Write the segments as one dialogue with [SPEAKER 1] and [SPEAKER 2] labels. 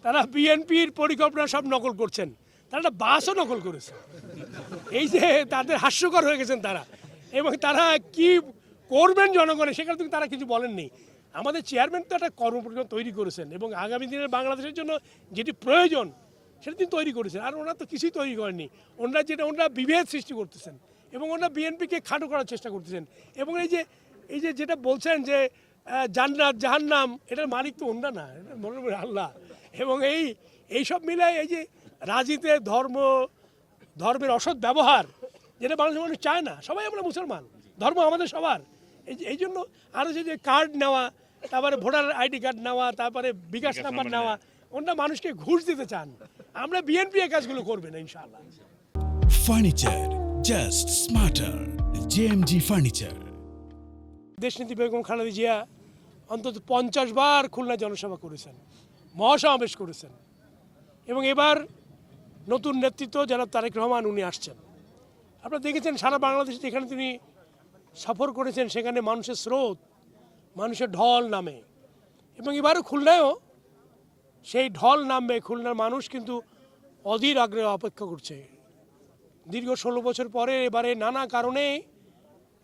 [SPEAKER 1] তারা বিএনপির পরিকল্পনা সব নকল করছেন, তারা একটা বাসও নকল করেছে। এই যে তাদের হাস্যকর হয়ে গেছেন তারা, এবং তারা কি করবেন জনগণে সেখানে কিন্তু তারা কিছু বলেননি। আমাদের চেয়ারম্যান তো একটা কর্মপরিকল্পনা তৈরি করেছেন এবং আগামী দিনের বাংলাদেশের জন্য যেটি প্রয়োজন সেটা তিনি তৈরি করেছেন। আর ওনারা তো কিছুই তৈরি করেননি। ওনারা বিভেদ সৃষ্টি করতেছেন এবং ওনারা বিএনপিকে খাটো করার চেষ্টা করতেছেন। এবং এই যে যেটা বলছেন যে জান্নাত জাহান্নাম, এটার মালিক তো ওনারা না, এটা মনে মনে আল্লাহ। এবং এইসব মিলে এই যে রাজনীতিতে ধর্মের অসৎ ব্যবহার, যেটা বাংলাদেশের মানুষ চায় না। সবাই আমরা মুসলমান, ধর্ম আমাদের সবার। এই জন্য আরও যে কার্ড নেওয়া, তারপরে ভোটার আইডি কার্ড নেওয়া, তারপরে বিকাশ নাম্বার নেওয়া, ওনারা মানুষকে ঘুষ দিতে চান। আমরা বিএনপি এই কাজগুলো করবে না ইনশাআল্লাহ।
[SPEAKER 2] Furniture just smarter, JMG furniture.
[SPEAKER 1] দেশনীতি বেগম খালেদা জিয়া অন্তত 50 বার খুলনা জনসভা করেছেন, মহাসমাবেশ করেছেন, এবং এবার নতুন নেতৃত্ব জনাব তারেক রহমান উনি আসছেন। আপনারা দেখেছেন সারা বাংলাদেশে যেখানে তিনি সফর করেছেন সেখানে মানুষের স্রোত, মানুষের ঢল নামে, এবং এবারও খুলনায়ও সেই ঢল নামবে। খুলনার মানুষ কিন্তু অধীর আগ্রহে অপেক্ষা করছে। দীর্ঘ 16 বছর পরে এবারে নানা কারণে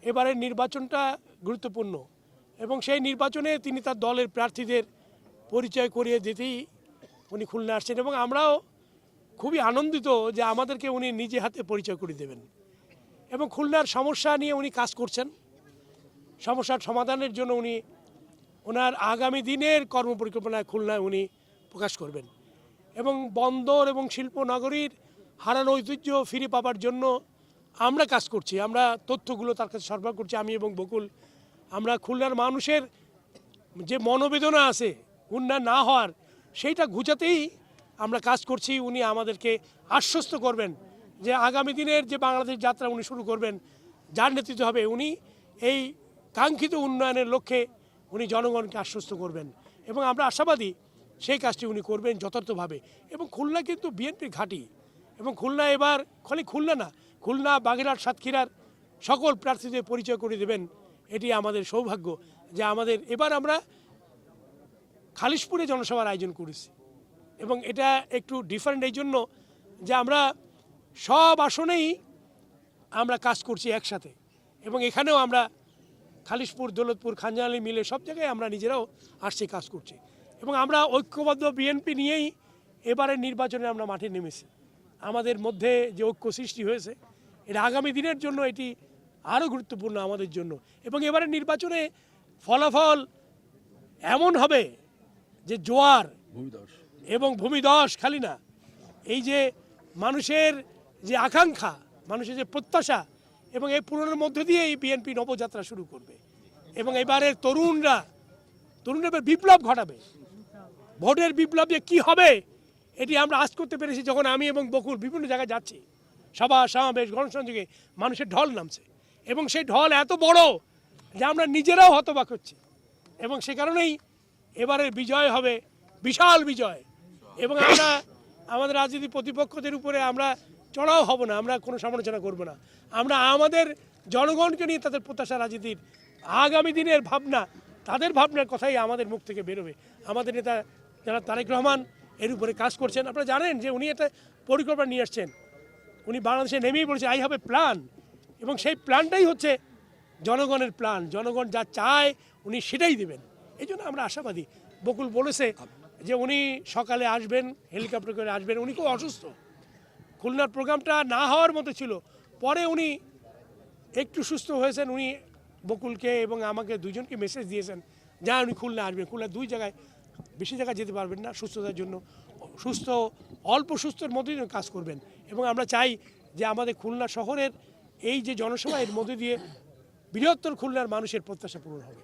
[SPEAKER 1] এবারের নির্বাচনটা গুরুত্বপূর্ণ, এবং সেই নির্বাচনে তিনি তার দলের প্রার্থীদের পরিচয় করিয়ে দিতেই উনি খুলনা আসছেন। এবং আমরাও খুবই আনন্দিত যে আমাদেরকে উনি নিজে হাতে পরিচয় করে দেবেন। এবং খুলনার সমস্যা নিয়ে উনি কাজ করছেন, সমস্যার সমাধানের জন্য উনি ওনার আগামী দিনের কর্মপরিকল্পনায় খুলনায় উনি প্রকাশ করবেন। এবং বন্দর এবং শিল্প নগরীর হারানো ঐতিহ্য ফিরে পাবার জন্য আমরা কাজ করছি। আমরা তথ্যগুলো তার কাছে সরবরাহ করছি, আমি এবং বকুল। আমরা খুলনার মানুষের যে মনোবেদনা আছে উন্নয়ন না হওয়ার, সেইটা ঘুচাতেই আমরা কাজ করছি। উনি আমাদেরকে আশ্বস্ত করবেন যে আগামী দিনের যে বাংলাদেশ যাত্রা উনি শুরু করবেন, যার নেতৃত্ব হবে, উনি এই কাঙ্ক্ষিত উন্নয়নের লক্ষ্যে উনি জনগণকে আশ্বস্ত করবেন। এবং আমরা আশাবাদী সেই কাজটি উনি করবেন যথার্থভাবে। এবং খুলনা কিন্তু বিএনপির ঘাঁটি, এবং খুলনা এবার খালি খুলনা না, খুলনা, বাগেরহাট, সাতক্ষীরার সকল প্রার্থীদের পরিচয় করে দেবেন। এটি আমাদের সৌভাগ্য যে এবার আমরা খালিশপুরে জনসভার আয়োজন করেছি, এবং এটা একটু ডিফারেন্ট এই জন্য যে আমরা সব আসনেই আমরা কাজ করছি একসাথে, এবং এখানেও আমরা খালিশপুর, দৌলতপুর, খানজাহানি মিলে সব জায়গায় আমরা নিজেরাও আসছি, কাজ করছি। এবং আমরা ঐক্যবদ্ধ বিএনপি নিয়েই এবারের নির্বাচনে আমরা মাঠে নেমেছি। আমাদের মধ্যে যে ঐক্য সৃষ্টি হয়েছে, এটা আগামী দিনের জন্য এটি আরও গুরুত্বপূর্ণ আমাদের জন্য। এবং এবারের নির্বাচনে ফলাফল এমন হবে যে জোয়ার এবং ভূমিধস খালি না, এই যে মানুষের যে আকাঙ্ক্ষা, মানুষের যে প্রত্যাশা, এবং এই পূরণের মধ্য দিয়ে এই বিএনপি নবযাত্রা শুরু করবে। এবং এবারের তরুণরা বিপ্লব ঘটাবে। ভোটের বিপ্লব যে কী হবে এটি আমরা আজ করতে পেরেছি যখন আমি এবং বকুল বিভিন্ন জায়গায় যাচ্ছি, সভা সমাবেশ গণসংযোগে মানুষের ঢল নামছে, এবং সেই ঢল এত বড় যে আমরা নিজেরাও হতবাক হচ্ছি। এবং সে কারণেই এবারের বিজয় হবে বিশাল বিজয়। এবং আমরা আমাদের রাজনীতি প্রতিপক্ষদের উপরে আমরা চড়াও হব না, আমরা কোনো সমালোচনা করব না। আমরা আমাদের জনগণকে নিয়ে তাদের প্রত্যাশা, রাজনীতির আগামী দিনের ভাবনা, তাদের ভাবনার কথাই আমাদের মুখ থেকে বেরোবে। আমাদের নেতা যারা তারেক রহমান এর উপরে কাজ করছেন। আপনারা জানেন যে উনি একটা পরিকল্পনা নিয়ে আসছেন। উনি বাংলাদেশে নেমেই বলেছে আই হ্যাভ এ প্ল্যান, এবং সেই প্ল্যানটাই হচ্ছে জনগণের প্ল্যান। জনগণ যা চায় উনি সেটাই দেবেন। এই জন্য আমরা আশাবাদী। বকুল বলেছে যে উনি সকালে আসবেন, হেলিকপ্টার করে আসবেন। উনি খুব অসুস্থ, খুলনার প্রোগ্রামটা না হওয়ার মতো ছিল, পরে উনি একটু সুস্থ হয়েছেন। উনি বকুলকে এবং আমাকে দুজনকে মেসেজ দিয়েছেন যা উনি খুলনা আসবেন। খুলনা 2 জায়গায়, বেশি জায়গায় যেতে পারবেন না সুস্থতার জন্য। অল্প সুস্থের মধ্যেই কাজ করবেন। এবং আমরা চাই যে আমাদের খুলনা শহরের এই যে জনসভা, এর মধ্যে দিয়ে বৃহত্তর খুলনার মানুষের প্রত্যাশা পূরণ হবে।